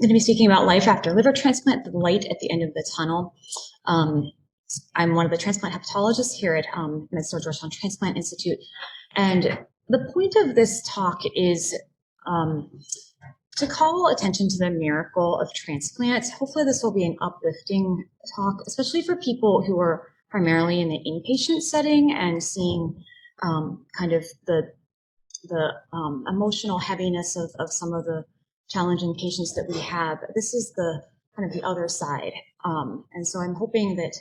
going to be speaking about life after liver transplant, the light at the end of the tunnel. I'm one of the transplant hepatologists here at MedStar Georgetown Transplant Institute. And the point of this talk is to call attention to the miracle of transplant. Hopefully this will be an uplifting talk, especially for people who are primarily in the inpatient setting and seeing kind of the emotional heaviness of some of the challenging patients that we have. This is the kind of the other side. And so I'm hoping that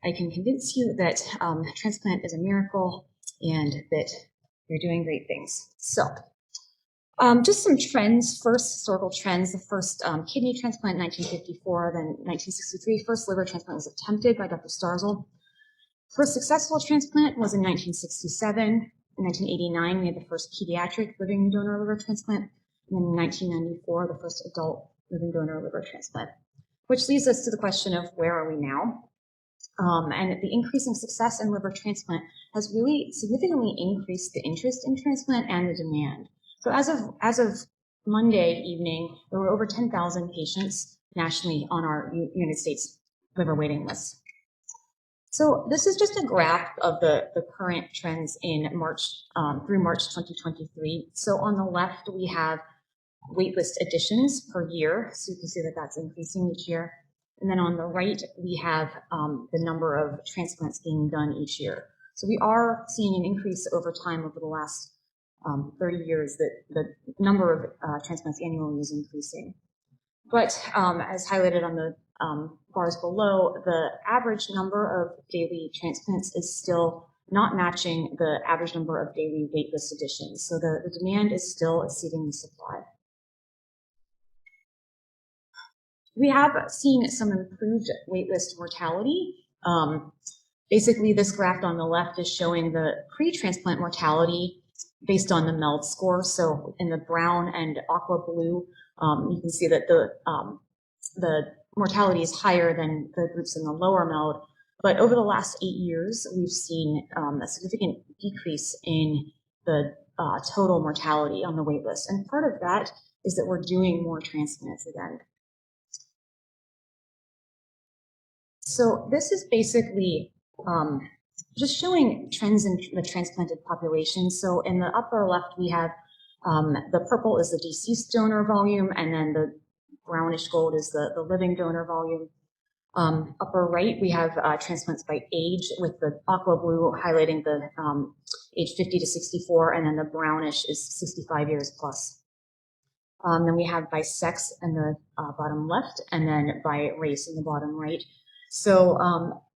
I can convince you that transplant is a miracle and that you're doing great things. So just some trends, first historical trends. The first kidney transplant in 1954, then 1963. First liver transplant was attempted by Dr. Starzl. First successful transplant was in 1967. In 1989, we had the first pediatric living donor liver transplant. And then in 1994, the first adult living donor liver transplant, which leads us to the question of where are we now? And the increasing success in liver transplant has really significantly increased the interest in transplant and the demand. So as of Monday evening, there were over 10,000 patients nationally on our United States liver waiting list. So this is just a graph of the current trends in March through March 2023. So on the left, we have waitlist additions per year. So you can see that that's increasing each year. And then on the right, we have the number of transplants being done each year. So we are seeing an increase over time over the last 30 years that the number of transplants annually is increasing. But as highlighted on the bars below, the average number of daily transplants is still not matching the average number of daily waitlist additions. So the demand is still exceeding the supply. We have seen some improved waitlist mortality. Basically, this graph on the left is showing the pre-transplant mortality based on the MELD score. So in the brown and aqua blue, you can see that the mortality is higher than the groups in the lower MELD. But over the last 8 years, we've seen a significant decrease in the total mortality on the waitlist. And part of that is that we're doing more transplants again. So this is basically just showing trends in the transplanted population. So in the upper left, we have the purple is the deceased donor volume, and then the brownish gold is the living donor volume. Upper right, we have transplants by age, with the aqua blue highlighting the age 50 to 64, and then the brownish is 65 years plus. Then we have by sex in the bottom left, and then by race in the bottom right. So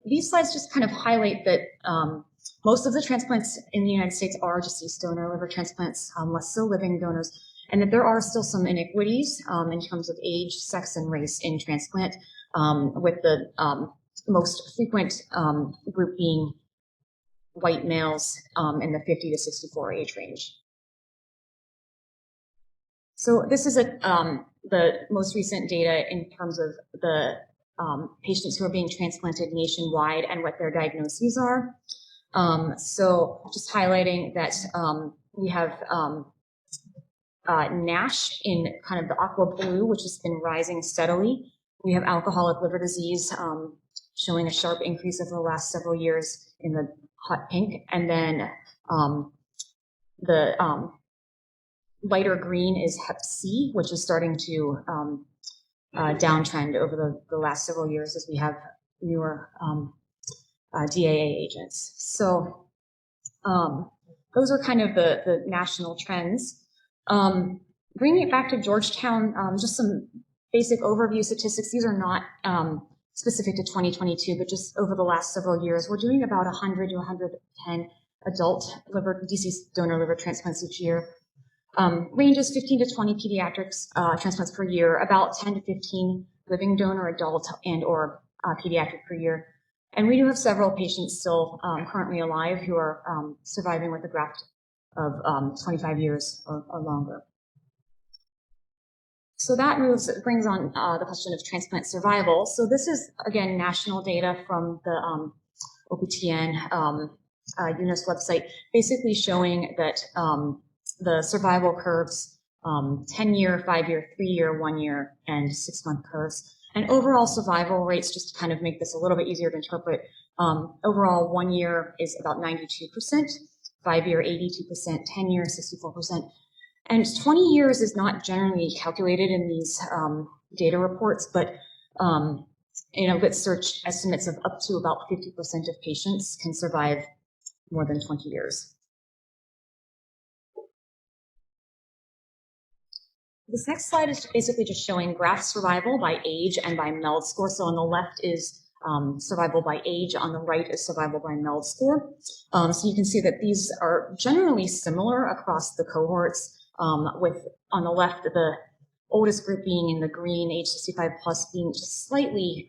these slides just kind of highlight that most of the transplants in the United States are deceased donor liver transplants, less so living donors, and that there are still some inequities in terms of age, sex, and race in transplant, with the most frequent group being white males in the 50 to 64 age range. So this is the most recent data in terms of the patients who are being transplanted nationwide and what their diagnoses are. So just highlighting that we have NASH in kind of the aqua blue, which has been rising steadily. We have alcoholic liver disease showing a sharp increase over the last several years in the hot pink. And then the lighter green is Hep C, which is starting to downtrend over the last several years as we have newer DAA agents. So those are kind of the national trends. Bringing it back to Georgetown, just some basic overview statistics. These are not specific to 2022, but just over the last several years, we're doing about 100 to 110 adult deceased donor liver transplants each year. Ranges 15 to 20 pediatrics transplants per year, about 10 to 15 living donor adult and or pediatric per year. And we do have several patients still currently alive who are surviving with a graft of 25 years or longer. So that brings on the question of transplant survival. So this is, again, national data from the OPTN UNOS website, basically showing that the survival curves 10-year, 5-year, 3-year, 1-year, and 6-month curves. And overall survival rates, just to kind of make this a little bit easier to interpret, overall 1 year is about 92%, 5-year 82%, 10-year 64%. And 20 years is not generally calculated in these data reports, but with search estimates of up to about 50% of patients can survive more than 20 years. This next slide is basically just showing graph survival by age and by MELD score. So on the left is survival by age, on the right is survival by MELD score. So you can see that these are generally similar across the cohorts, with on the left the oldest group being in the green, age 65 plus, being just slightly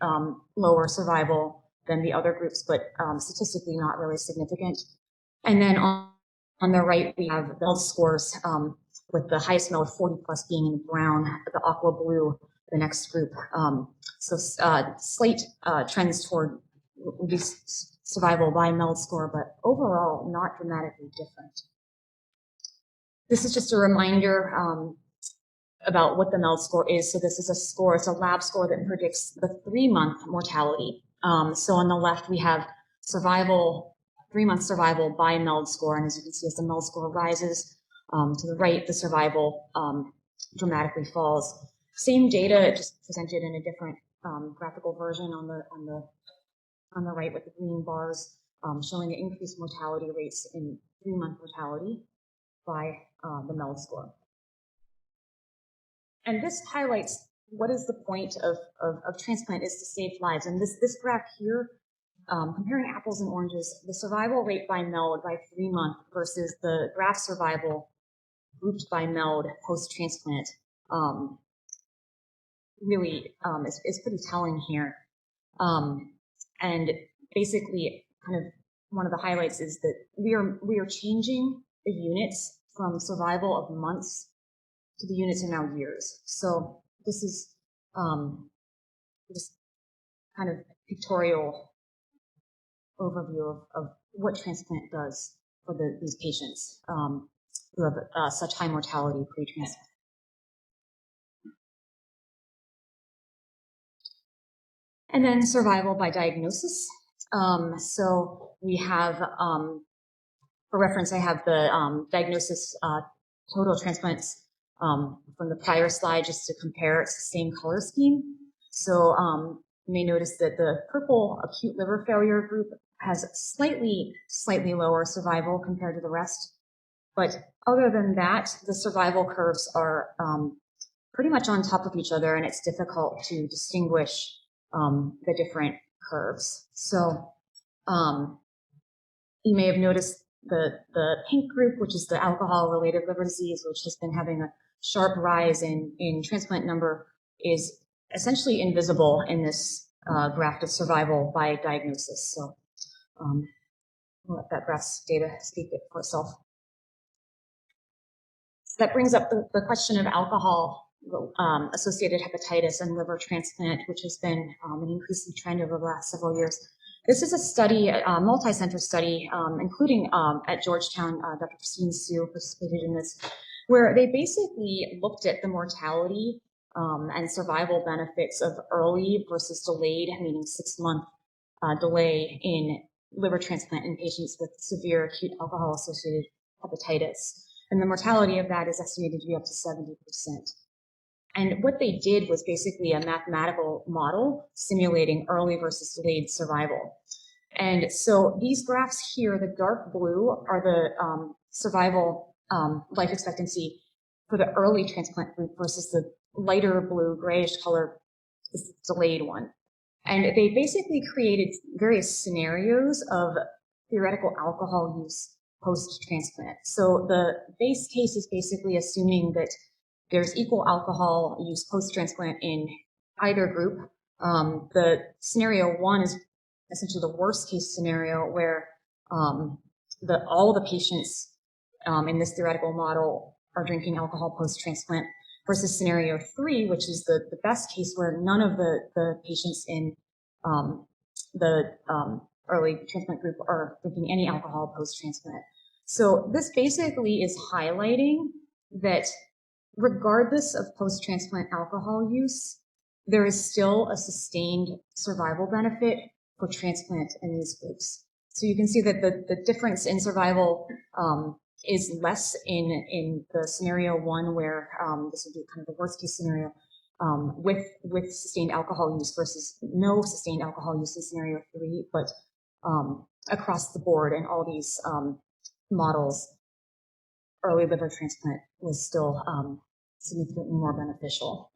lower survival than the other groups, but statistically not really significant. And then on the right we have the MELD scores, with the highest MELD 40 plus being in brown, the aqua blue, the next group. So slight trends toward reduced survival by MELD score, but overall not dramatically different. This is just a reminder about what the MELD score is. So this is a score, it's a lab score that predicts the 3-month mortality. So on the left we have survival, 3-month survival by MELD score, and as you can see, as the MELD score rises, to the right, the survival dramatically falls. Same data, just presented in a different graphical version on the right with the green bars, showing the increased mortality rates in 3-month mortality by the MELD score. And this highlights what is the point of transplant is to save lives. And this graph here, comparing apples and oranges, the survival rate by MELD by 3 months versus the graft survival grouped by MELD post-transplant, really is pretty telling here. And basically, kind of one of the highlights is that we are changing the units from survival of months to the units are now years. So this is just kind of pictorial overview of what transplant does for these patients who have such high mortality pre-transplant. And then survival by diagnosis. So we have, for reference, I have the diagnosis total transplants from the prior slide just to compare. It's the same color scheme. So you may notice that the purple acute liver failure group has slightly lower survival compared to the rest. But other than that, the survival curves are pretty much on top of each other, and it's difficult to distinguish the different curves. So you may have noticed the pink group, which is the alcohol-related liver disease, which has been having a sharp rise in transplant number, is essentially invisible in this graph of survival by diagnosis. So we'll let that graph's data speak for itself. So that brings up the question of alcohol associated hepatitis and liver transplant, which has been an increasing trend over the last several years. This is a study, a multi-center study, including at Georgetown. Dr. Christine Sue participated in this, where they basically looked at the mortality and survival benefits of early versus delayed, meaning 6-month delay in liver transplant in patients with severe acute alcohol-associated hepatitis. And the mortality of that is estimated to be up to 70%. And what they did was basically a mathematical model simulating early versus delayed survival. And so these graphs here, the dark blue, are the survival life expectancy for the early transplant group versus the lighter blue, grayish color, is the delayed one. And they basically created various scenarios of theoretical alcohol use post-transplant. So the base case is basically assuming that there's equal alcohol use post-transplant in either group. The scenario 1 is essentially the worst case scenario, where all the patients in this theoretical model are drinking alcohol post-transplant, versus scenario 3, which is the best case, where none of the patients in the early transplant group are drinking any alcohol post-transplant. So this basically is highlighting that regardless of post-transplant alcohol use, there is still a sustained survival benefit for transplant in these groups. So you can see that the difference in survival is less in the scenario 1, where this would be kind of the worst case scenario, with sustained alcohol use versus no sustained alcohol use in scenario 3, but across the board in all these models, early liver transplant was still significantly more beneficial.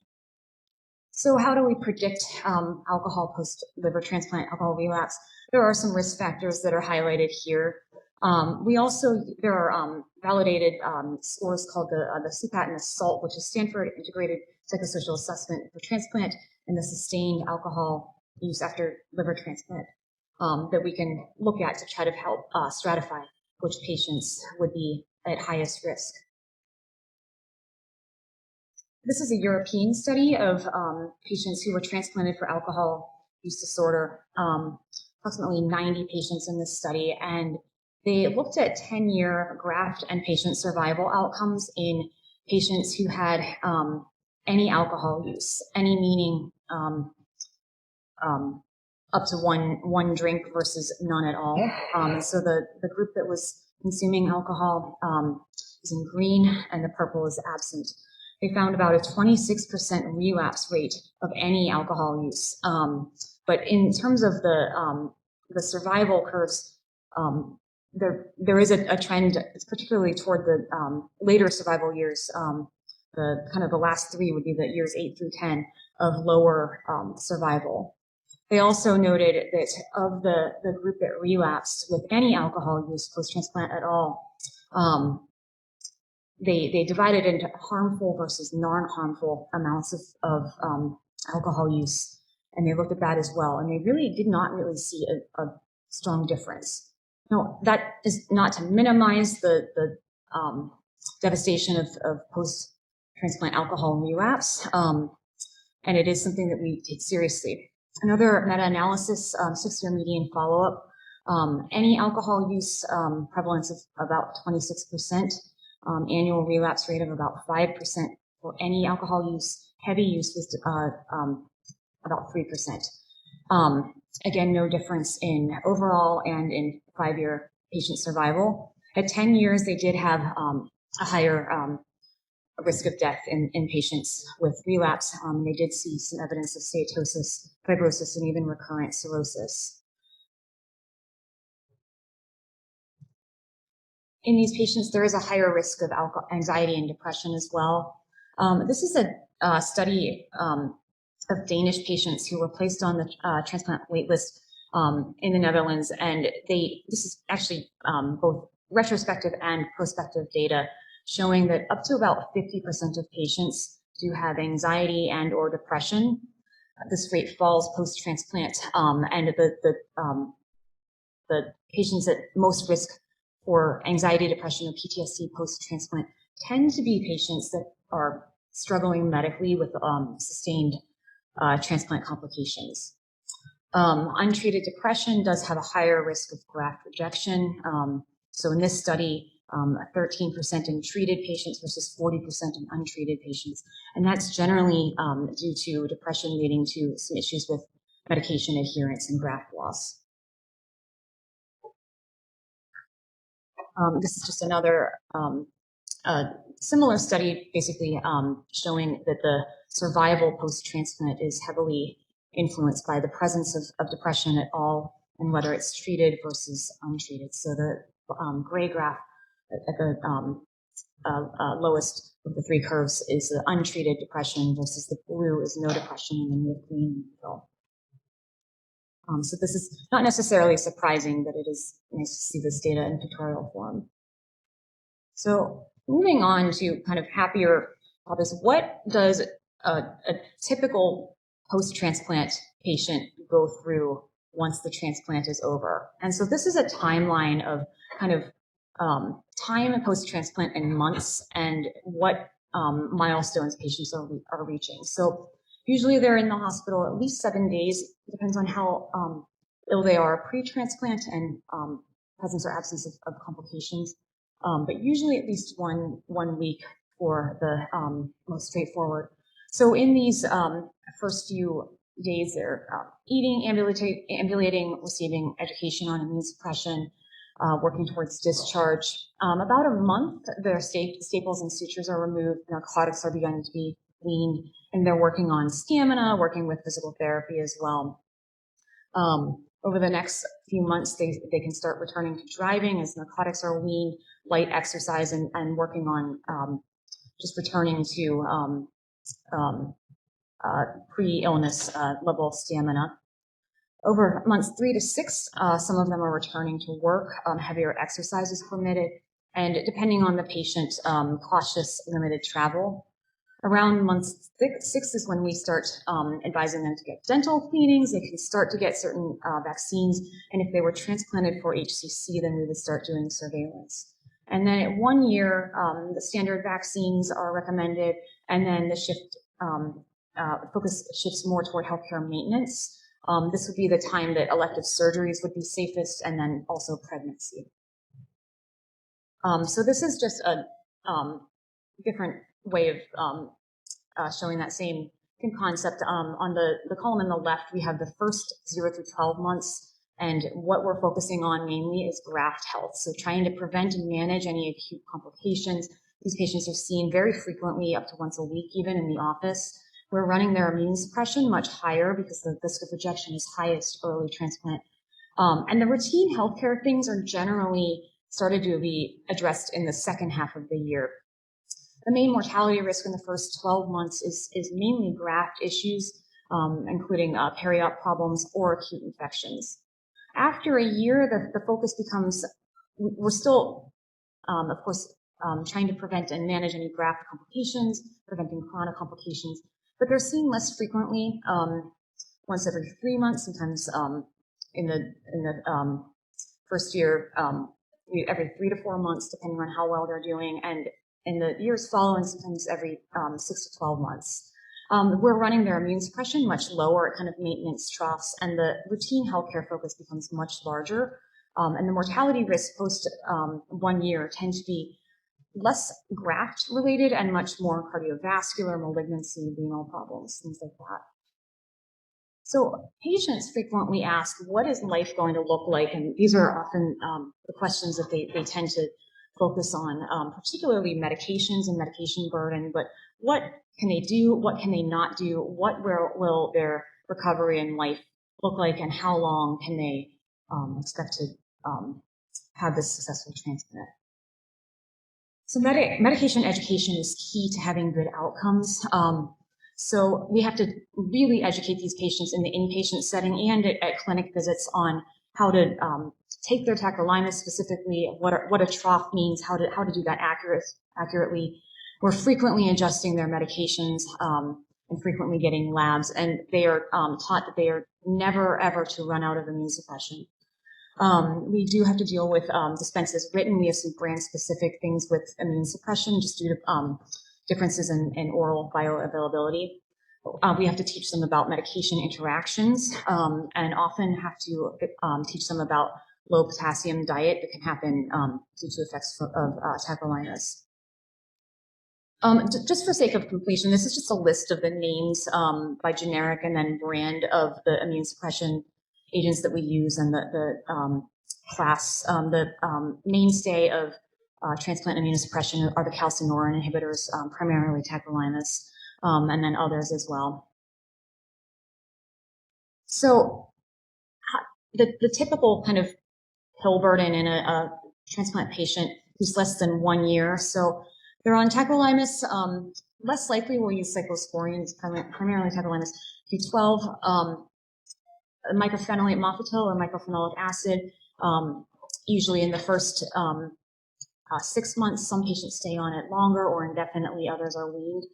So how do we predict alcohol post-liver transplant, alcohol relapse? There are some risk factors that are highlighted here. There are validated scores called the CPAT and the SALT, which is Stanford Integrated Psychosocial Assessment for Transplant, and the sustained alcohol use after liver transplant, that we can look at to try to help stratify which patients would be at highest risk. This is a European study of patients who were transplanted for alcohol use disorder, approximately 90 patients in this study, and they looked at 10-year graft and patient survival outcomes in patients who had any alcohol use, any meaning up to one drink versus none at all. And so the group that was consuming alcohol is in green, and the purple is absent. They found about a 26% relapse rate of any alcohol use. But in terms of the survival curves, there is a trend, particularly toward the later survival years. The last 3 would be the years 8 through 10 of lower survival. They also noted that of the group that relapsed with any alcohol use post-transplant at all, they divided into harmful versus non-harmful amounts of alcohol use, and they looked at that as well, and they really did not really see a strong difference. Now, that is not to minimize the devastation of post-transplant alcohol relapse, and it is something that we take seriously. Another meta-analysis, 6-year median follow-up, any alcohol use prevalence of about 26%, annual relapse rate of about 5% for any alcohol use. Heavy use was about 3%. Again, no difference in overall and in 5-year patient survival. At 10 years, they did have a higher risk of death in patients with relapse. They did see some evidence of steatosis, fibrosis, and even recurrent cirrhosis. In these patients, there is a higher risk of anxiety and depression as well. This is a study of Danish patients who were placed on the transplant waitlist in the Netherlands, and this is actually both retrospective and prospective data showing that up to about 50% of patients do have anxiety and or depression. This rate falls post-transplant, and the patients at most risk for anxiety, depression, or PTSD post-transplant tend to be patients that are struggling medically with sustained transplant complications. Untreated depression does have a higher risk of graft rejection. So in this study, 13% in treated patients versus 40% in untreated patients. And that's generally due to depression leading to some issues with medication adherence and graft loss. This is just another similar study, basically showing that the survival post-transplant is heavily influenced by the presence of depression at all, and whether it's treated versus untreated. So the gray graph at the lowest of the 3 curves is the untreated depression versus the blue is no depression, and then we have green in the middle. So this is not necessarily surprising, but it is nice to see this data in pictorial form. So moving on to kind of happier topics, what does a typical post-transplant patient go through once the transplant is over? And so this is a timeline of kind of time post-transplant in months and what milestones patients are reaching. So usually they're in the hospital at least 7 days. It depends on how ill they are pre-transplant and presence or absence of complications. But usually at least one week for the most straightforward. So in these first few days, they're eating, ambulating, receiving education on immune suppression, working towards discharge. About a month, their staples and sutures are removed, narcotics are beginning to be weaned, and they're working on stamina, working with physical therapy as well. Over the next few months, they can start returning to driving as narcotics are weaned, light exercise, and working on just returning to pre-illness level stamina. Over months 3 to 6, some of them are returning to work. Heavier exercise is permitted, and depending on the patient, cautious, limited travel. Around month 6 is when we start advising them to get dental cleanings. They can start to get certain vaccines, and if they were transplanted for HCC, then we would start doing surveillance. And then at 1 year, the standard vaccines are recommended, and then the focus shifts more toward healthcare maintenance. This would be the time that elective surgeries would be safest, and then also pregnancy. So this is just a different way of showing that same concept. On the column on the left, we have the first 0 through 12 months, and what we're focusing on mainly is graft health. So trying to prevent and manage any acute complications. These patients are seen very frequently, up to once a week, even in the office. We're running their immune suppression much higher because the risk of rejection is highest early transplant. And the routine healthcare things are generally started to be addressed in the second half of the year. The main mortality risk in the first 12 months is mainly graft issues, including peri-op problems or acute infections. After a year, the focus becomes, we're still, of course, trying to prevent and manage any graft complications, preventing chronic complications, but they're seen less frequently, once every 3 months, sometimes in the first year, every 3 to 4 months, depending on how well they're doing, and in the years following, sometimes every 6 to 12 months. We're running their immune suppression much lower at kind of maintenance troughs, and the routine healthcare focus becomes much larger. And the mortality risk post 1 year tend to be less graft related and much more cardiovascular, malignancy, renal problems, things like that. So patients frequently ask, what is life going to look like? And these are often the questions that they tend to focus on, particularly medications and medication burden, but what can they do? What can they not do? What will their recovery and life look like, and how long can they expect to have this successful transplant? So medication education is key to having good outcomes. So we have to really educate these patients in the inpatient setting and at clinic visits on how to take their tacrolimus specifically, what a trough means, how to do that accurately. We're frequently adjusting their medications and frequently getting labs, and they are taught that they are never ever to run out of immune suppression. We do have to deal with dispenses written. We have some brand specific things with immune suppression just due to differences in oral bioavailability. We have to teach them about medication interactions and often have to teach them about low potassium diet that can happen due to effects of tacrolimus. Just for sake of completion, this is just a list of the names by generic and then brand of the immune suppression agents that we use, and the class. The mainstay of transplant immunosuppression are the calcineurin inhibitors, primarily tacrolimus, and then others as well. So the typical kind of pill burden in a transplant patient who's less than 1 year. So they're on tacrolimus. Less likely we'll use cyclosporine, primarily tacrolimus Q12, mycophenolate mofetil or mycophenolic acid. Usually in the first 6 months, some patients stay on it longer or indefinitely, others are weaned.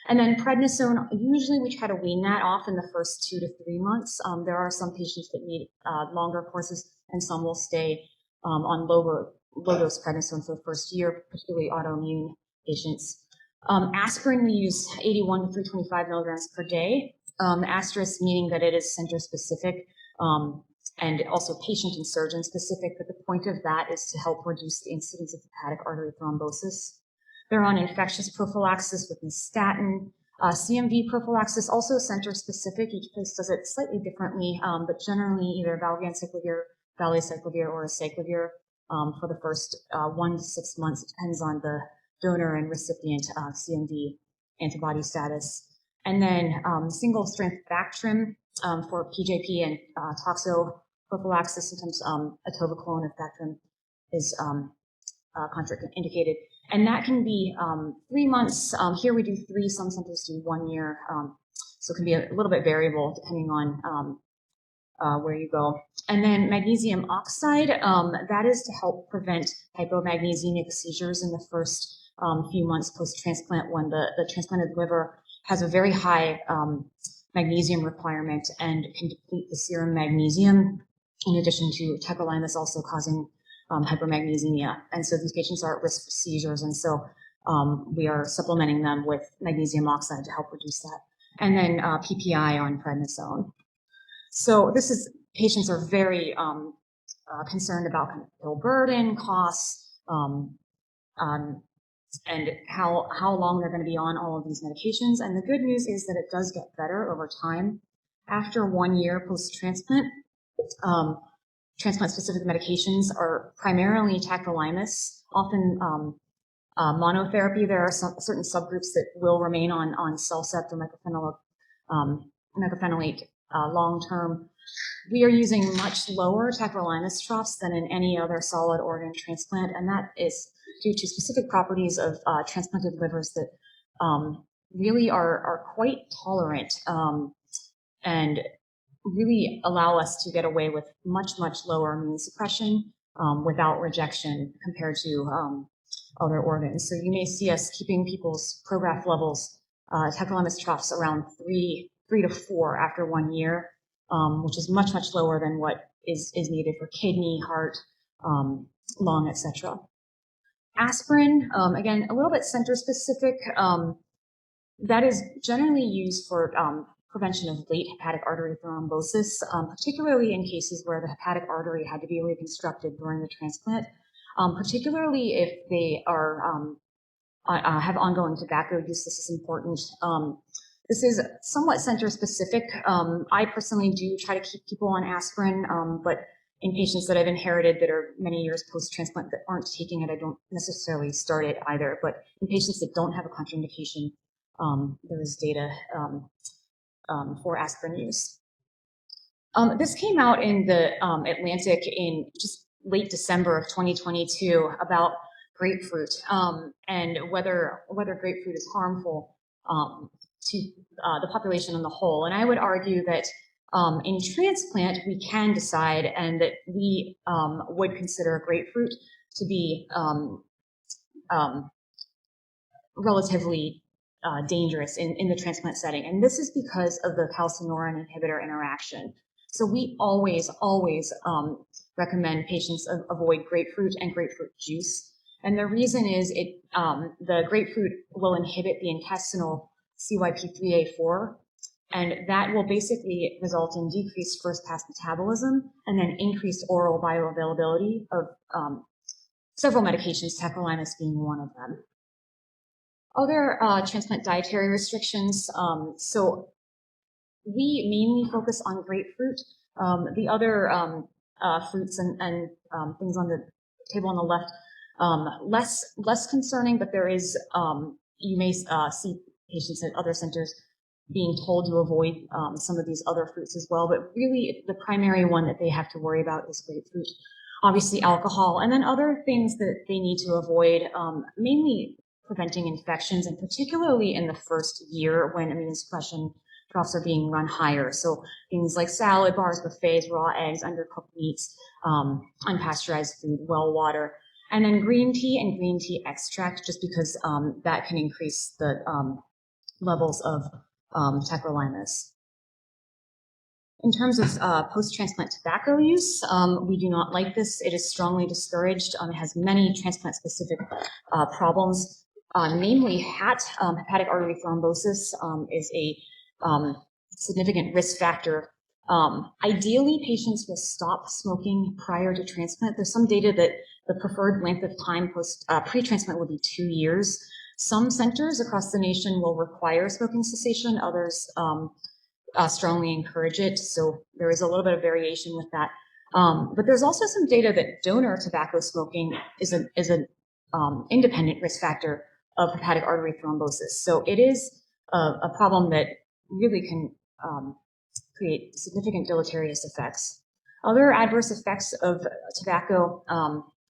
And then prednisone, usually we try to wean that off in the first 2 to 3 months. There are some patients that need longer courses, and some will stay on low dose prednisone for the first year, particularly autoimmune patients. Aspirin, we use 81 to 325 milligrams per day. Asterisk meaning that it is center specific and also patient and surgeon specific, but the point of that is to help reduce the incidence of hepatic artery thrombosis. They're on infectious prophylaxis with nystatin. CMV prophylaxis, also center-specific. Each place does it slightly differently, but generally either valganciclovir, valacyclovir, or acyclovir for the first 1 to 6 months. It depends on the donor and recipient CMV antibody status. And then single-strength Bactrim for PJP and toxo prophylaxis, sometimes atovaquone if Bactrim is contraindicated. And that can be 3 months. Here we do 3, some centers do 1 year. So it can be a little bit variable depending on where you go. And then magnesium oxide, that is to help prevent hypomagnesemic seizures in the first few months post-transplant when the transplanted liver has a very high magnesium requirement and can deplete the serum magnesium, in addition to tacrolimus also causing hypermagnesemia. And so these patients are at risk for seizures. And so we are supplementing them with magnesium oxide to help reduce that. And then PPI on prednisone. So patients are very concerned about pill burden, costs, and how long they're going to be on all of these medications. And the good news is that it does get better over time. After 1 year post-transplant, transplant-specific medications are primarily tacrolimus, often monotherapy. There are certain subgroups that will remain on CellCept or mycophenolate long-term. We are using much lower tacrolimus troughs than in any other solid organ transplant, and that is due to specific properties of transplanted livers that really are quite tolerant and really allow us to get away with much lower immunosuppression without rejection compared to other organs. So you may see us keeping people's prograf levels, tacrolimus troughs around 3 to 4 after 1 year, which is much lower than what is needed for kidney, heart, lung, etc. Aspirin, again, a little bit center specific. That is generally used for prevention of late hepatic artery thrombosis, particularly in cases where the hepatic artery had to be reconstructed during the transplant, particularly if they are have ongoing tobacco use. This is important. This is somewhat center specific. I personally do try to keep people on aspirin, but in patients that I've inherited that are many years post-transplant that aren't taking it, I don't necessarily start it either. But in patients that don't have a contraindication, there is data for aspirin use. This came out in the Atlantic in just late December of 2022 about grapefruit and whether grapefruit is harmful to the population on the whole. And I would argue that in transplant, we can decide and that we would consider grapefruit to be relatively dangerous in the transplant setting. And this is because of the calcineurin inhibitor interaction. So we always recommend patients avoid grapefruit and grapefruit juice. And the reason is the grapefruit will inhibit the intestinal CYP3A4, and that will basically result in decreased first-pass metabolism and then increased oral bioavailability of several medications, tacrolimus being one of them. Other transplant dietary restrictions. So we mainly focus on grapefruit. The other fruits and things on the table on the left, less concerning, but there is, you may see patients at other centers being told to avoid some of these other fruits as well, but really the primary one that they have to worry about is grapefruit. Obviously alcohol, and then other things that they need to avoid, mainly preventing infections, and particularly in the first year when immunosuppression troughs are being run higher. So things like salad bars, buffets, raw eggs, undercooked meats, unpasteurized food, well water, and then green tea and green tea extract, just because that can increase the levels of tacrolimus. In terms of post-transplant tobacco use, we do not like this. It is strongly discouraged. It has many transplant-specific problems, namely HAT, hepatic artery thrombosis, is a significant risk factor. Ideally, patients will stop smoking prior to transplant. There's some data that The preferred length of time pre-transplant would be 2 years. Some centers across the nation will require smoking cessation. Others strongly encourage it. So there is a little bit of variation with that. But there's also some data that donor tobacco smoking is an independent risk factor of hepatic artery thrombosis. So it is a problem that really can create significant deleterious effects. Other adverse effects of tobacco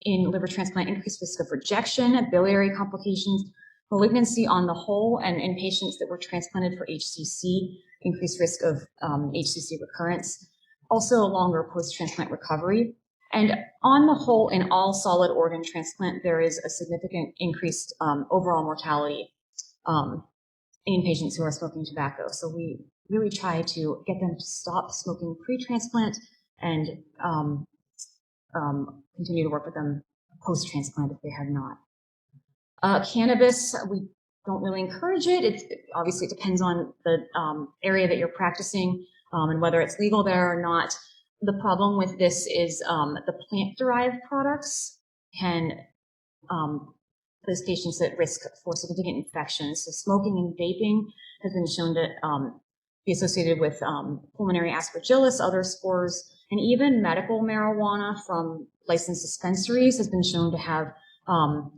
in liver transplant: increased risk of rejection, biliary complications, malignancy on the whole, and in patients that were transplanted for HCC, increased risk of HCC recurrence. Also, longer post-transplant recovery. And on the whole, in all solid organ transplant, there is a significant increased overall mortality in patients who are smoking tobacco. So we really try to get them to stop smoking pre-transplant and continue to work with them post-transplant if they have not. Cannabis, we don't really encourage it. Obviously, it depends on the area that you're practicing and whether it's legal there or not. The problem with this is the plant-derived products can place patients at risk for significant infections. So smoking and vaping has been shown to be associated with pulmonary aspergillus, other spores, and even medical marijuana from licensed dispensaries has been shown to have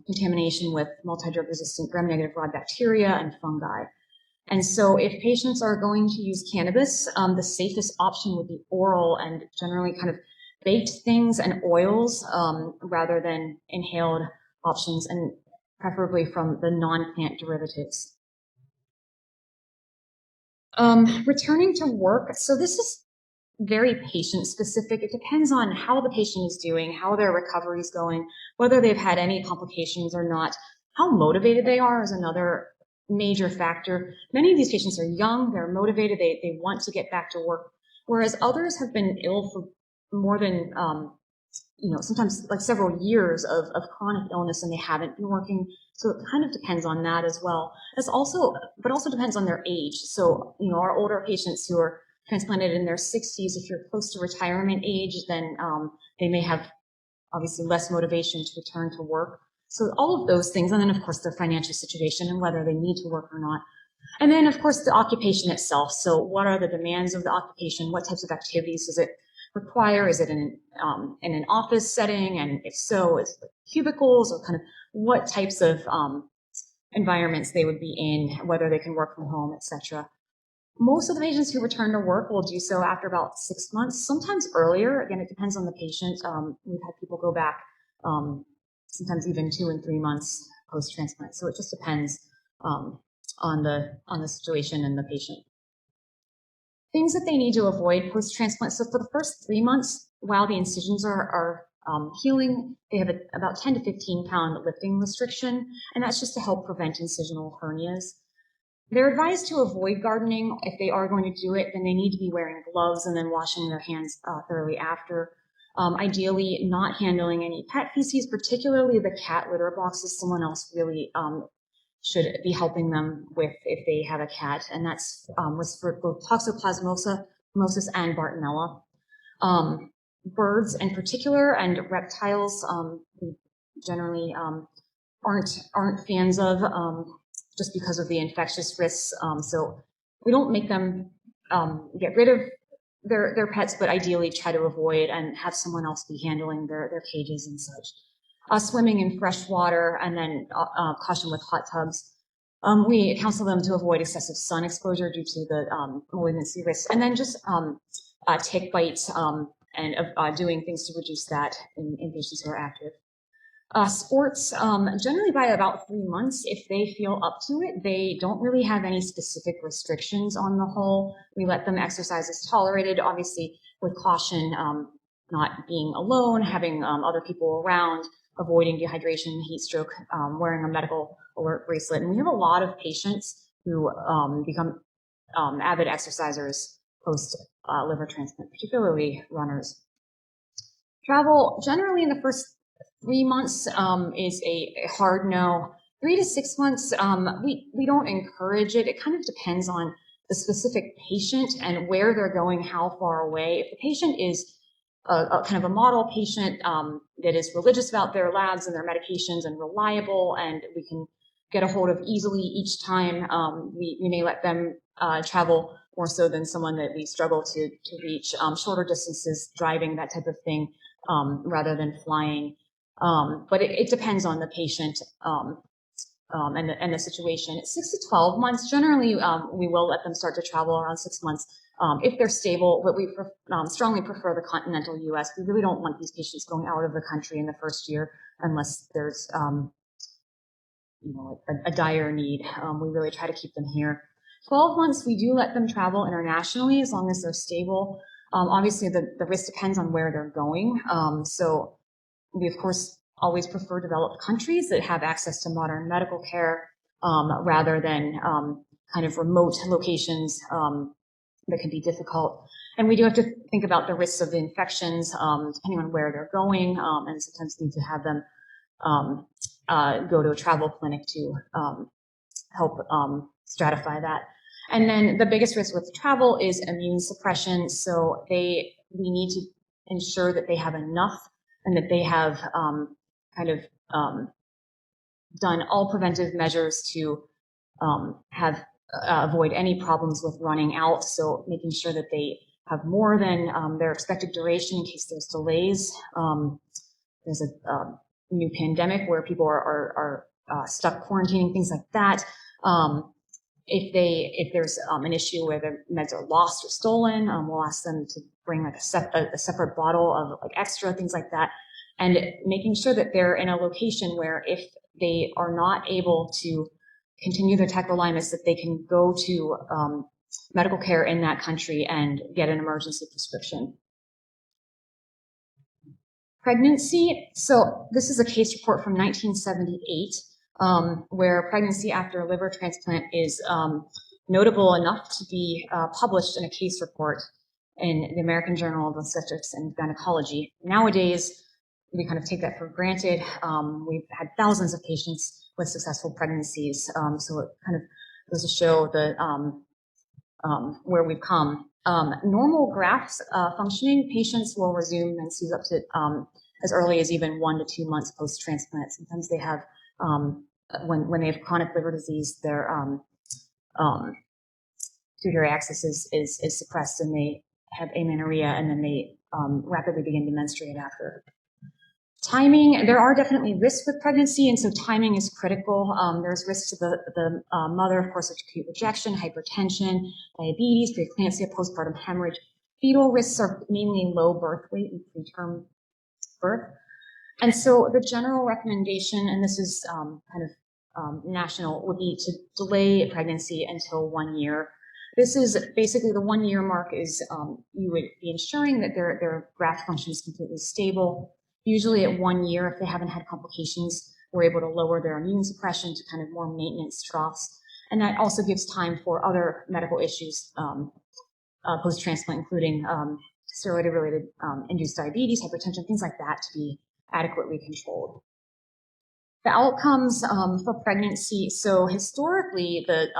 contamination with multi-drug-resistant gram-negative rod bacteria and fungi. And so if patients are going to use cannabis, the safest option would be oral and generally kind of baked things and oils rather than inhaled options, and preferably from the non-plant derivatives. Returning to work. So this is very patient specific. It depends on how the patient is doing, how their recovery is going, whether they've had any complications or not. How motivated they are is another major factor. Many of these patients are young, they're motivated, they want to get back to work, whereas others have been ill for more than, sometimes like several years of chronic illness and they haven't been working. So it kind of depends on that as well. But also depends on their age. So, our older patients who are transplanted in their 60s, if you're close to retirement age, then they may have obviously less motivation to return to work. So all of those things, and then of course their financial situation and whether they need to work or not. And then of course the occupation itself. So what are the demands of the occupation? What types of activities does it require? Is it in an office setting? And if so, is it cubicles, or kind of what types of environments they would be in, whether they can work from home, etc. Most of the patients who return to work will do so after about 6 months, sometimes earlier. Again, it depends on the patient. We've had people go back sometimes even 2 and 3 months post-transplant. So it just depends on the situation and the patient. Things that they need to avoid post-transplant. So for the first 3 months, while the incisions are healing, they have about 10 to 15 pound lifting restriction, and that's just to help prevent incisional hernias. They're advised to avoid gardening. If they are going to do it, then they need to be wearing gloves and then washing their hands thoroughly after. Ideally, not handling any pet feces, particularly the cat litter boxes. Someone else really should be helping them with if they have a cat, and that's for both toxoplasmosis and Bartonella. Birds in particular and reptiles we generally aren't fans of just because of the infectious risks. So we don't make them get rid of their pets, but ideally try to avoid and have someone else be handling their cages and such. Swimming in fresh water, and then caution with hot tubs. We counsel them to avoid excessive sun exposure due to the malignancy risks, and then just tick bites and doing things to reduce that in patients who are active. Sports, generally by about 3 months, if they feel up to it, they don't really have any specific restrictions on the whole. We let them exercise as tolerated, obviously with caution, not being alone, having other people around, avoiding dehydration, heat stroke, wearing a medical alert bracelet. And we have a lot of patients who become avid exercisers post liver transplant, particularly runners. Travel, generally in the first 3 months is a hard no. 3 to 6 months, we don't encourage it. It kind of depends on the specific patient and where they're going, how far away. If the patient is a kind of a model patient that is religious about their labs and their medications and reliable, and we can get a hold of easily each time. We may let them travel more so than someone that we struggle to reach shorter distances, driving, that type of thing, rather than flying. But it depends on the patient and the situation. 6 to 12 months, generally, we will let them start to travel around 6 months if they're stable, but we strongly prefer the continental US. We really don't want these patients going out of the country in the first year unless there's a dire need. We really try to keep them here. 12 months, we do let them travel internationally as long as they're stable. Obviously, the risk depends on where they're going. So we, of course, always prefer developed countries that have access to modern medical care rather than kind of remote locations that can be difficult. And we do have to think about the risks of the infections depending on where they're going, and sometimes need to have them go to a travel clinic to help stratify that. And then the biggest risk with travel is immune suppression. So we need to ensure that they have enough and that they have done all preventive measures to avoid any problems with running out. So making sure that they have more than their expected duration in case there's delays. There's a new pandemic where people are stuck quarantining, things like that. If there's an issue where the meds are lost or stolen, we'll ask them to bring like a separate bottle of like extra, things like that. And making sure that they're in a location where if they are not able to continue their tacrolimus, that they can go to medical care in that country and get an emergency prescription. Pregnancy. So this is a case report from 1978 where pregnancy after a liver transplant is notable enough to be published in a case report in the American Journal of Obstetrics and Gynecology. Nowadays, we kind of take that for granted. We've had thousands of patients with successful pregnancies, so it kind of goes to show the where we've come. Normal graft functioning patients will resume menses up to as early as even 1 to 2 months post-transplant. Sometimes they have, when they have chronic liver disease, their pituitary axis is suppressed and they have amenorrhea, and then they rapidly begin to menstruate after. Timing, there are definitely risks with pregnancy, and so timing is critical. There's risks to the mother, of course, of acute rejection, hypertension, diabetes, preeclampsia, postpartum hemorrhage. Fetal risks are mainly low birth weight and preterm birth. And so the general recommendation, and this is national, would be to delay pregnancy until 1 year. This is basically the 1 year mark is you would be ensuring that their graft function is completely stable. Usually at 1 year, if they haven't had complications, we're able to lower their immune suppression to kind of more maintenance troughs. And that also gives time for other medical issues post-transplant, including steroid-related induced diabetes, hypertension, things like that, to be adequately controlled. The outcomes for pregnancy. So historically, the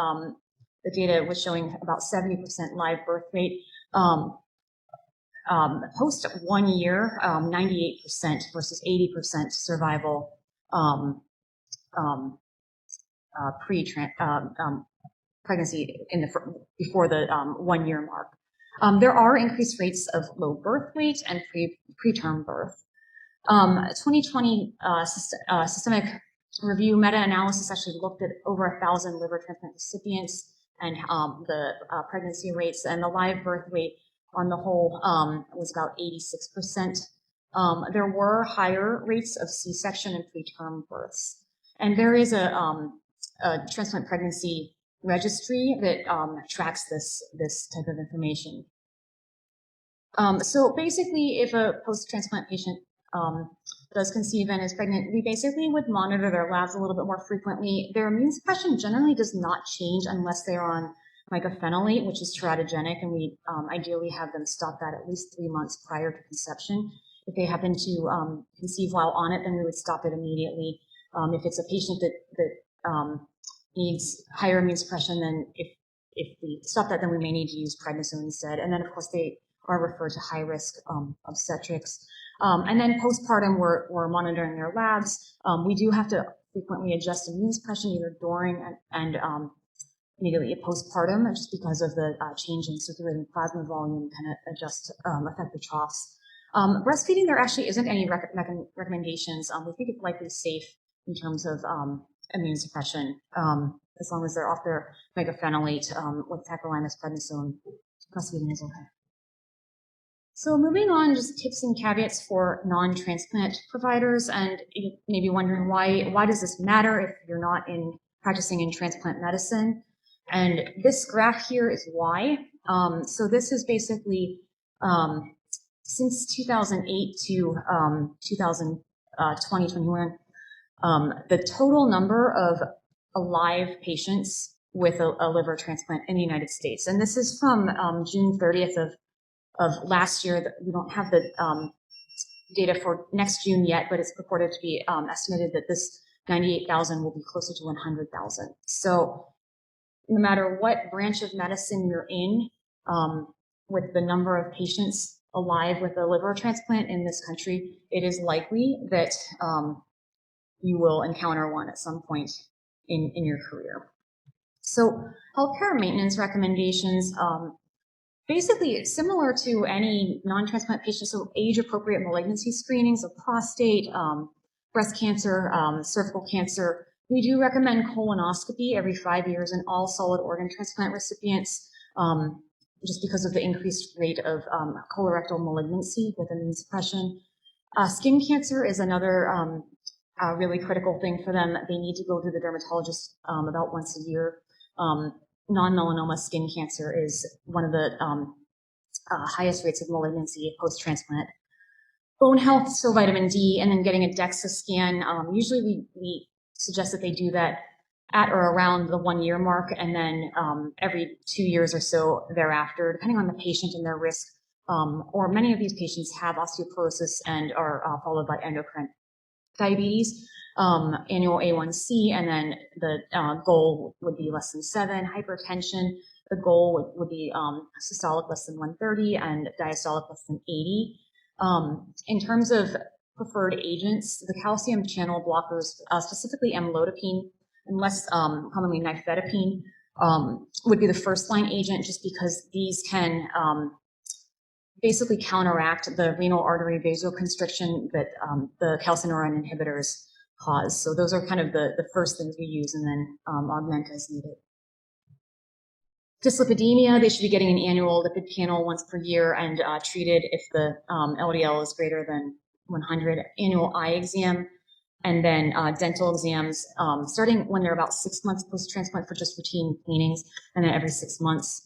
data was showing about 70% live birth rate. Post 1 year, 98% versus 80% survival pregnancy before the 1 year mark. There are increased rates of low birth weight and preterm birth. 2020 systemic review meta-analysis actually looked at over 1,000 liver transplant recipients and the pregnancy rates, and the live birth weight on the whole was about 86%. There were higher rates of C-section and preterm births. And there is a transplant pregnancy registry that tracks this type of information. So basically, if a post-transplant patient does conceive and is pregnant, we basically would monitor their labs a little bit more frequently. Their immune suppression generally does not change unless they're on mycophenolate, which is teratogenic, and we ideally have them stop that at least 3 months prior to conception. If they happen to conceive while on it, then we would stop it immediately. If it's a patient that needs higher immune suppression, then if we stop that, then we may need to use prednisone instead. And then, of course, they are referred to high-risk obstetrics. And then postpartum, we're monitoring their labs. We do have to frequently adjust immunosuppression either during and immediately postpartum, just because of the change in circulating plasma volume kind of affect the troughs. Breastfeeding, there actually isn't any recommendations. We think it's likely safe in terms of immunosuppression, as long as they're off their mycophenolate with tacrolimus prednisone. Breastfeeding is okay. So moving on, just tips and caveats for non-transplant providers, and you may be wondering why does this matter if you're not practicing in transplant medicine? And this graph here is why. So this is basically since 2008 to 2021, the total number of alive patients with a liver transplant in the United States. And this is from June 30th of last year. We don't have the data for next June yet, but it's purported to be estimated that this 98,000 will be closer to 100,000. So no matter what branch of medicine you're in, with the number of patients alive with a liver transplant in this country, it is likely that you will encounter one at some point in your career. So healthcare maintenance recommendations, basically similar to any non-transplant patient, so age-appropriate malignancy screenings of prostate, breast cancer, cervical cancer. We do recommend colonoscopy every 5 years in all solid organ transplant recipients, just because of the increased rate of colorectal malignancy with immunosuppression. Skin cancer is another really critical thing for them. They need to go to the dermatologist about once a year. Non-melanoma skin cancer is one of the highest rates of malignancy post-transplant. Bone health, so vitamin D, and then getting a DEXA scan. Usually we suggest that they do that at or around the 1 year mark, and then every 2 years or so thereafter, depending on the patient and their risk. Or many of these patients have osteoporosis and are followed by endocrine diabetes, annual A1C, and then the goal would be less than 7. Hypertension, the goal would be systolic less than 130 and diastolic less than 80. In terms of preferred agents, the calcium channel blockers, specifically amlodipine and less commonly nifedipine, would be the first line agent, just because these can basically counteract the renal artery vasoconstriction that the calcineurin inhibitors cause. So those are kind of the first things we use, and then augment as needed. Dyslipidemia, they should be getting an annual lipid panel once per year and treated if the LDL is greater than 100. Annual eye exam, and then dental exams starting when they're about 6 months post-transplant for just routine cleanings, and then every 6 months.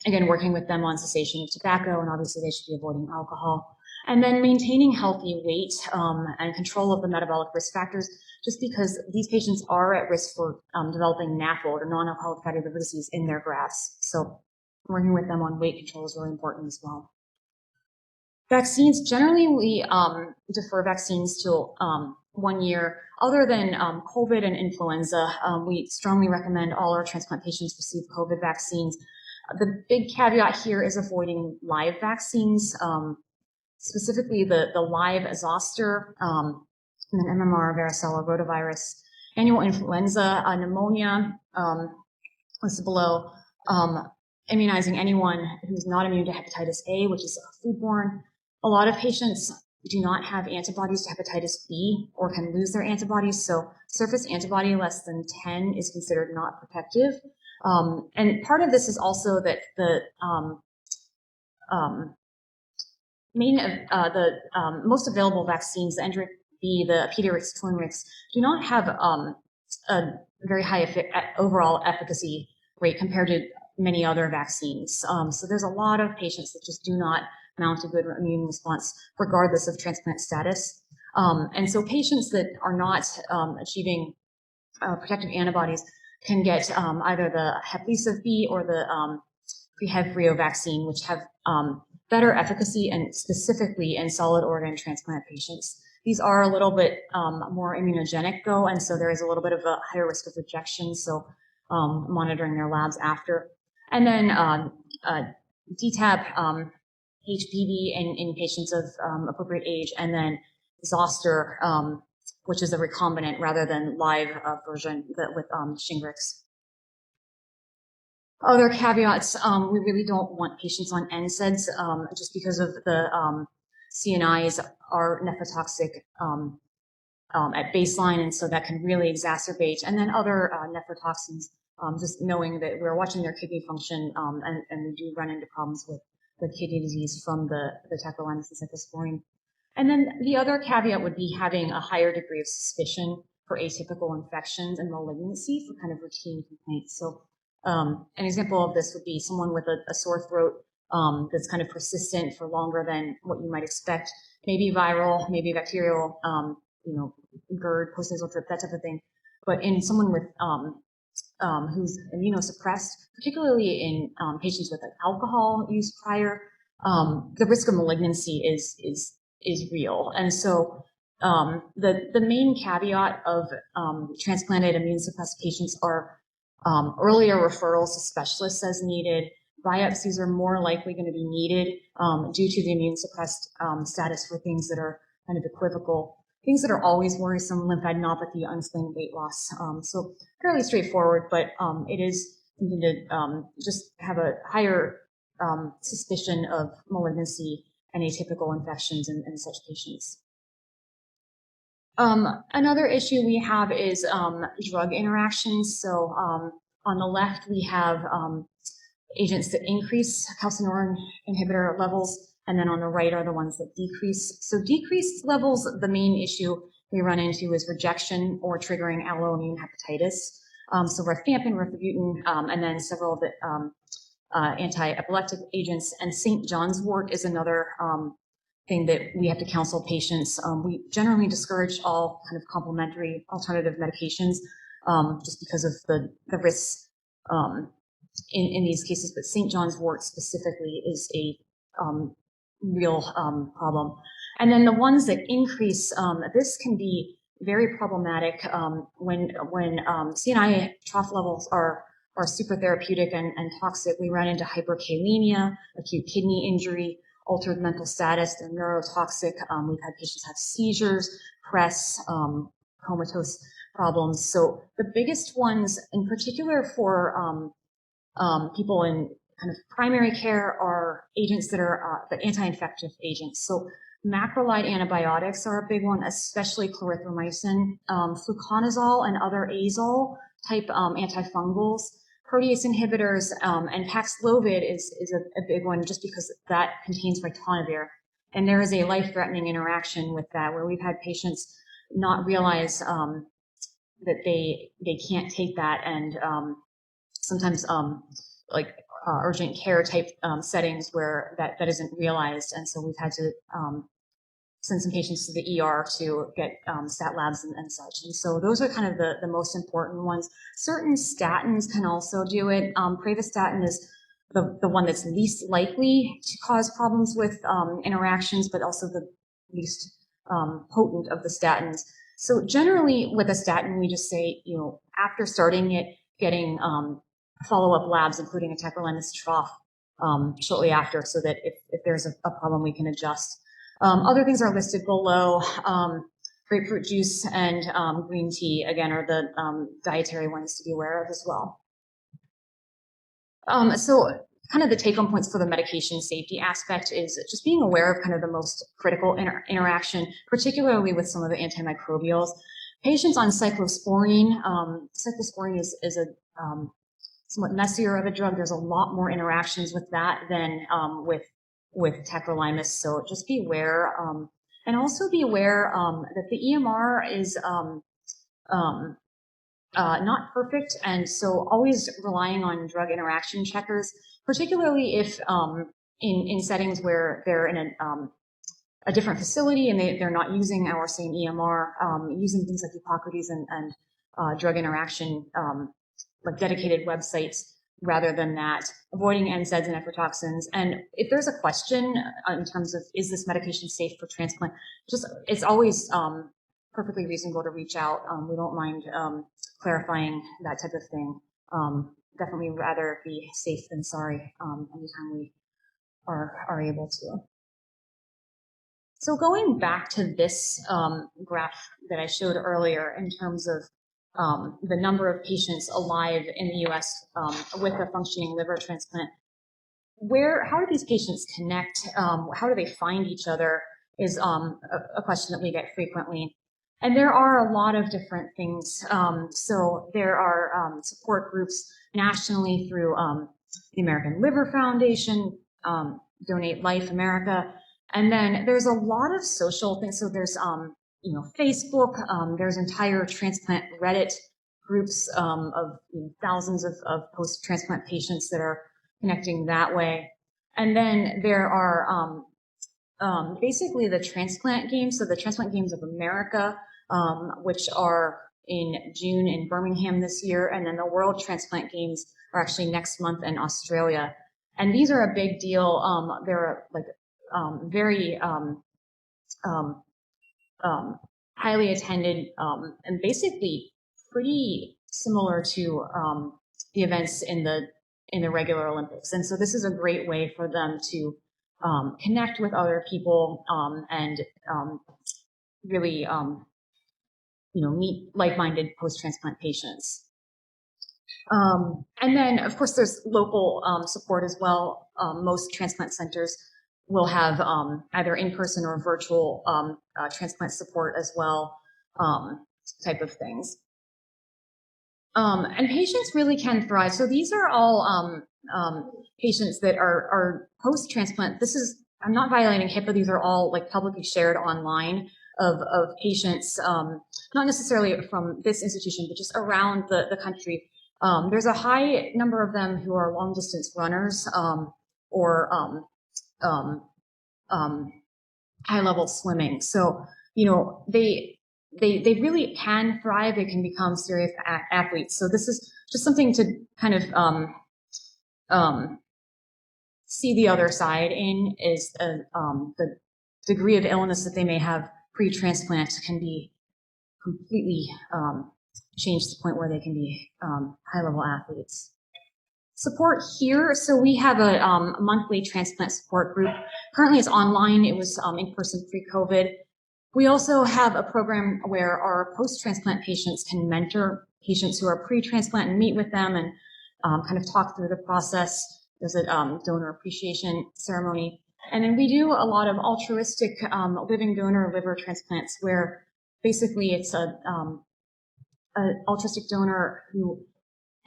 Again, working with them on cessation of tobacco, and obviously they should be avoiding alcohol. And then maintaining healthy weight and control of the metabolic risk factors, just because these patients are at risk for developing NAFLD, or non-alcoholic fatty liver disease, in their grafts. So working with them on weight control is really important as well. Vaccines, generally we defer vaccines till 1 year. Other than COVID and influenza, we strongly recommend all our transplant patients receive COVID vaccines. The big caveat here is avoiding live vaccines, specifically the live zoster, and then MMR, varicella, rotavirus, annual influenza, pneumonia, listed below, immunizing anyone who's not immune to hepatitis A, which is foodborne. A lot of patients do not have antibodies to hepatitis B or can lose their antibodies, so surface antibody less than 10 is considered not protective. And part of this is also that the most available vaccines, the Enteric B, the Pediatrix, Twinrix, do not have a very high overall efficacy rate compared to many other vaccines. So there's a lot of patients that just do not mount a good immune response regardless of transplant status. And so patients that are not achieving protective antibodies can get either the Hep B or the PreHevbrio vaccine, which have better efficacy, and specifically in solid organ transplant patients. These are a little bit more immunogenic though, and so there is a little bit of a higher risk of rejection, so monitoring their labs after. And then DTaP, HPV in patients of appropriate age, and then zoster, which is a recombinant rather than live version with Shingrix. Other caveats, we really don't want patients on NSAIDs just because of the CNIs are nephrotoxic at baseline, and so that can really exacerbate. And then other nephrotoxins, just knowing that we're watching their kidney function, and we do run into problems with kidney disease from the tacrolimus and cyclosporine. And then the other caveat would be having a higher degree of suspicion for atypical infections and malignancy for kind of routine complaints. So an example of this would be someone with a sore throat that's kind of persistent for longer than what you might expect, maybe viral, maybe bacterial, GERD, postnasal drip, that type of thing. But in someone with who's immunosuppressed, particularly in patients with alcohol use prior, the risk of malignancy is real. And so the main caveat of transplanted immune suppressed patients are earlier referrals to specialists as needed. Biopsies are more likely going to be needed due to the immune suppressed status for things that are kind of equivocal. Things that are always worrisome: lymphadenopathy, unexplained weight loss. So fairly straightforward, but it is something to just have a higher suspicion of malignancy and atypical infections in such patients. Another issue we have is drug interactions. So on the left, we have agents that increase calcineurin inhibitor levels, and then on the right are the ones that decrease. So decreased levels, the main issue we run into is rejection or triggering alloimmune hepatitis. So rifampin, rifabutin, and then several of the anti-epileptic agents. And St. John's wort is another thing that we have to counsel patients. We generally discourage all kind of complementary alternative medications just because of the risks in these cases. But St. John's wort specifically is a real problem. And then the ones that increase, this can be very problematic when CNI trough levels are super therapeutic and toxic. We run into hyperkalemia, acute kidney injury, altered mental status. They're neurotoxic. We've had patients have seizures, press, comatose problems. So the biggest ones, in particular for people in kind of primary care, are agents that are the anti-infective agents. So macrolide antibiotics are a big one, especially clarithromycin, fluconazole and other azole type antifungals, protease inhibitors, and Paxlovid is a big one just because that contains ritonavir. And there is a life-threatening interaction with that where we've had patients not realize that they can't take that, and sometimes urgent care type settings where that isn't realized. And so we've had to send some patients to the ER to get stat labs and such. And so those are kind of the most important ones. Certain statins can also do it. Pravastatin is the one that's least likely to cause problems with interactions, but also the least potent of the statins. So generally with a statin, we just say, after starting it, getting follow-up labs, including a tacrolimus trough shortly after, so that if there's a problem, we can adjust. Other things are listed below. Grapefruit juice and green tea, again, are the dietary ones to be aware of as well. So kind of the take-home points for the medication safety aspect is just being aware of kind of the most critical interaction, particularly with some of the antimicrobials. Patients on cyclosporine, cyclosporine is a somewhat messier of a drug. There's a lot more interactions with that than with tacrolimus. So just be aware, and also be aware that the EMR is not perfect, and so always relying on drug interaction checkers, particularly if in settings where they're in a different facility and they're not using our same EMR, using things like Hippocrates and drug interaction like dedicated websites rather than that, avoiding NSAIDs and nephrotoxins. And if there's a question in terms of, is this medication safe for transplant, it's always perfectly reasonable to reach out. We don't mind clarifying that type of thing. Definitely rather be safe than sorry anytime we are able to. So going back to this graph that I showed earlier in terms of the number of patients alive in the U.S. With a functioning liver transplant, how do these patients connect? How do they find each other is a question that we get frequently. And there are a lot of different things. So there are support groups nationally through the American Liver Foundation, Donate Life America, and then there's a lot of social things. So there's Facebook. There's entire transplant Reddit groups of thousands of post-transplant patients that are connecting that way. And then there are basically the transplant games. So the Transplant Games of America, which are in June in Birmingham this year. And then the World Transplant Games are actually next month in Australia. And these are a big deal. They're like very highly attended and basically pretty similar to the events in the regular Olympics. And so this is a great way for them to connect with other people and really meet like-minded post-transplant patients. And then, of course, there's local support as well. Most transplant centers will have either in-person or virtual transplant support as well, type of things. And patients really can thrive. So these are all patients that are post-transplant. I'm not violating HIPAA. These are all like publicly shared online of patients, not necessarily from this institution, but just around the country. There's a high number of them who are long distance runners or high level swimming. So, they really can thrive. They can become serious athletes. So this is just something to kind of see the other side in is the degree of illness that they may have pre-transplant can be completely changed to the point where they can be high-level athletes. Support here, so we have a monthly transplant support group. Currently it's online. It was in person pre-COVID. We also have a program where our post-transplant patients can mentor patients who are pre-transplant and meet with them and kind of talk through the process. There's a donor appreciation ceremony. And then we do a lot of altruistic living donor liver transplants where basically it's an altruistic donor who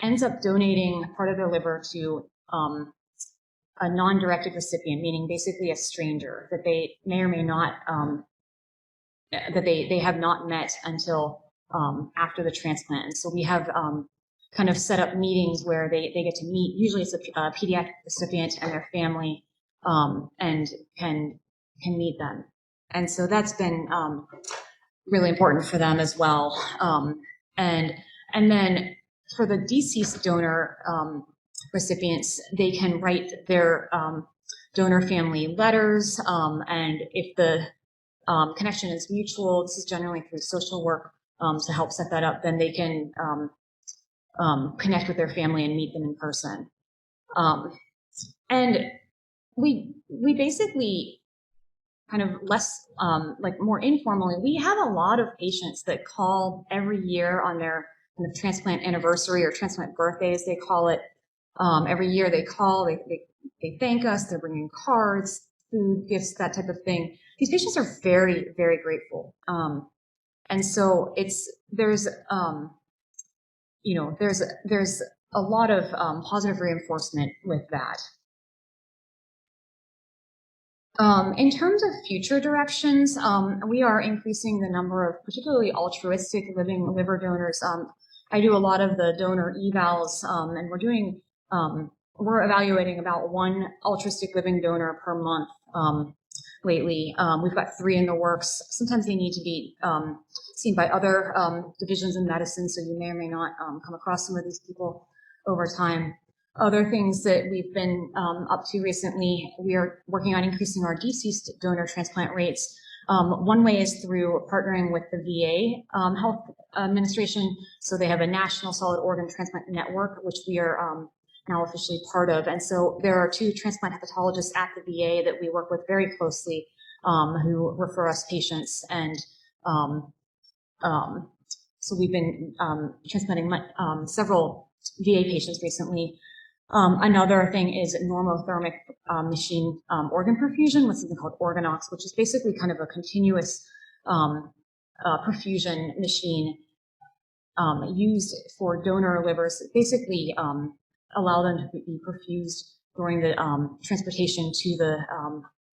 ends up donating part of their liver to a non-directed recipient, meaning basically a stranger that they may or may not, that they have not met until after the transplant. And so we have kind of set up meetings where they get to meet, usually it's a pediatric recipient and their family, and can meet them. And so that's been really important for them as well. And then for the deceased donor recipients, they can write their donor family letters, and if the connection is mutual, this is generally through social work to help set that up, then they can connect with their family and meet them in person. And we basically kind of less, like more informally, we have a lot of patients that call every year on their kind of transplant anniversary or transplant birthday, as they call it. Every year they call, they thank us, they're bringing cards, food, gifts, that type of thing. These patients are very, very grateful. And so there's a lot of positive reinforcement with that. In terms of future directions, we are increasing the number of particularly altruistic living liver donors. I do a lot of the donor evals, and we're evaluating about one altruistic living donor per month lately. We've got 3 in the works. Sometimes they need to be seen by other divisions in medicine, so you may or may not come across some of these people over time. Other things that we've been up to recently, we are working on increasing our deceased donor transplant rates. One way is through partnering with the VA Health Administration. So they have a national solid organ transplant network, which we are now officially part of. And so there are 2 transplant hepatologists at the VA that we work with very closely, who refer us patients. And so we've been transplanting several VA patients recently. Another thing is normothermic machine organ perfusion with something called Organox, which is basically kind of a continuous perfusion machine used for donor livers. Basically allow them to be perfused during the transportation to the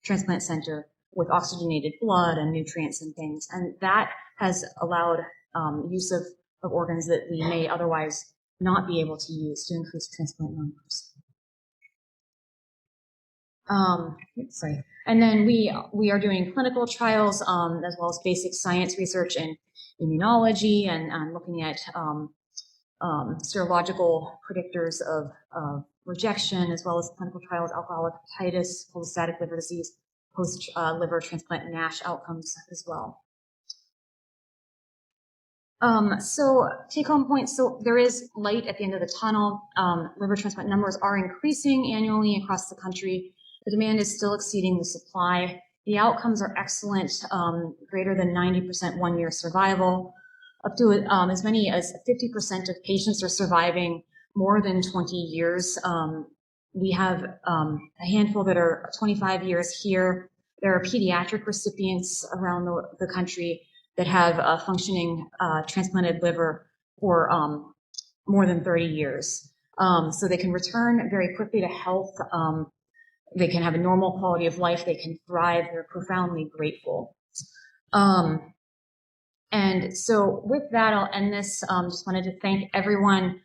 transplant center with oxygenated blood and nutrients and things. And that has allowed use of organs that we may otherwise not be able to use to increase transplant numbers. Sorry. And then we are doing clinical trials as well as basic science research in immunology and looking at serological predictors of rejection, as well as clinical trials, alcoholic hepatitis, cholestatic liver disease, post-liver transplant NASH outcomes as well. So take-home points. So there is light at the end of the tunnel. Liver transplant numbers are increasing annually across the country. The demand is still exceeding the supply. The outcomes are excellent, greater than 90% one-year survival. Up to as many as 50% of patients are surviving more than 20 years. We have a handful that are 25 years here. There are pediatric recipients around the country that have a functioning transplanted liver for more than 30 years. So they can return very quickly to health. They can have a normal quality of life. They can thrive. They're profoundly grateful. And so with that, I'll end this. Just wanted to thank everyone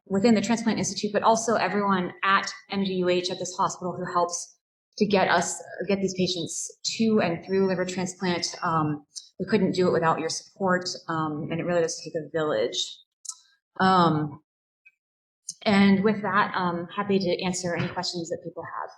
within the Transplant Institute, but also everyone at MGUH at this hospital who helps to get these patients to and through liver transplant. We couldn't do it without your support, and it really does take a village. And with that, I'm happy to answer any questions that people have.